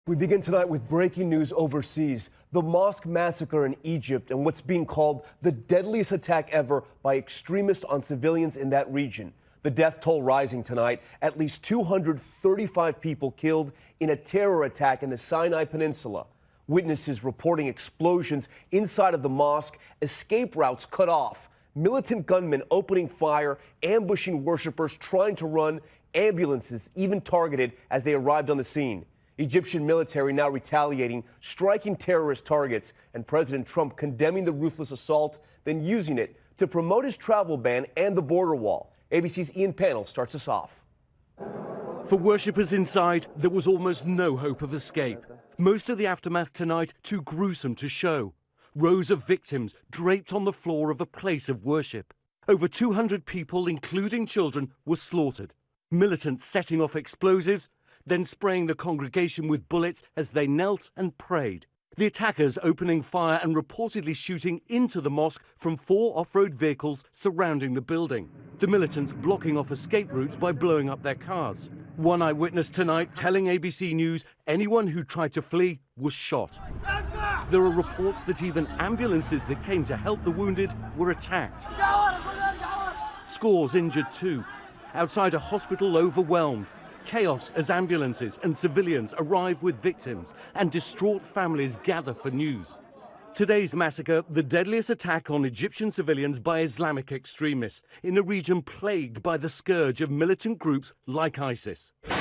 We begin tonight with breaking news overseas. The Mosque massacre in Egypt and what's being called the deadliest attack ever by extremists on civilians in that region. The death toll rising tonight. At least 235 people killed in a terror attack in the Sinai Peninsula. Witnesses reporting explosions inside of the mosque, escape routes cut off, militant gunmen opening fire, ambushing worshippers trying to run, ambulances even targeted as they arrived on the scene. Egyptian military now retaliating, striking terrorist targets, and President Trump condemning the ruthless assault, then using it to promote his travel ban and the border wall. ABC's Ian Pannell starts us off. For worshippers inside, there was almost no hope of escape. Most of the aftermath tonight too gruesome to show. Rows of victims draped on the floor of a place of worship. Over 200 people, including children, were slaughtered. Militants setting off explosives, then spraying the congregation with bullets as they knelt and prayed. The attackers opening fire and reportedly shooting into the mosque from 4 off-road vehicles surrounding the building. The militants blocking off escape routes by blowing up their cars. One eyewitness tonight telling ABC News anyone who tried to flee was shot. There are reports that even ambulances that came to help the wounded were attacked. Scores injured too. Outside a hospital overwhelmed. Chaos as ambulances and civilians arrive with victims and distraught families gather for news. Today's massacre, the deadliest attack on Egyptian civilians by Islamic extremists in a region plagued by the scourge of militant groups like ISIS. A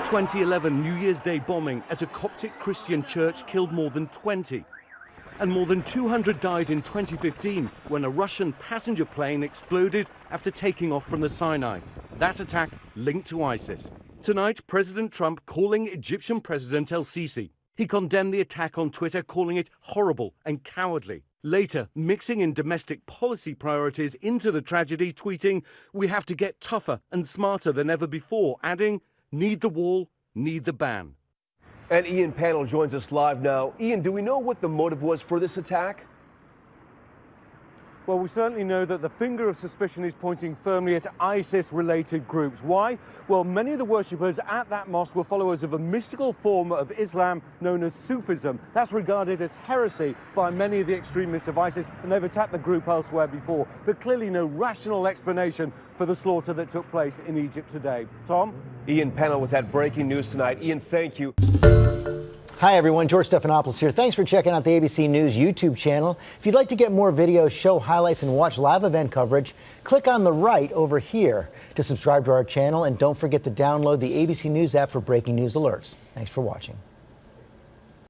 2011 New Year's Day bombing at a Coptic Christian church killed more than 20. And more than 200 died in 2015 when a Russian passenger plane exploded after taking off from the Sinai. That attack linked to ISIS. Tonight, President Trump calling Egyptian President el-Sisi. He condemned the attack on Twitter, calling it horrible and cowardly. Later, mixing in domestic policy priorities into the tragedy, tweeting, "We have to get tougher and smarter than ever before," adding, "Need the wall, need the ban." And Ian Pannell joins us live now. Ian, do we know what the motive was for this attack? Well, we certainly know that the finger of suspicion is pointing firmly at ISIS-related groups. Why? Well, many of the worshippers at that mosque were followers of a mystical form of Islam known as Sufism. That's regarded as heresy by many of the extremists of ISIS, and they've attacked the group elsewhere before. But clearly no rational explanation for the slaughter that took place in Egypt today. Tom? Ian Pannell with that breaking news tonight. Ian, thank you. Hi, everyone. George Stephanopoulos here. Thanks for checking out the ABC News YouTube channel. If you'd like to get more videos, show highlights, and watch live event coverage, click on the right over here to subscribe to our channel. And don't forget to download the ABC News app for breaking news alerts. Thanks for watching.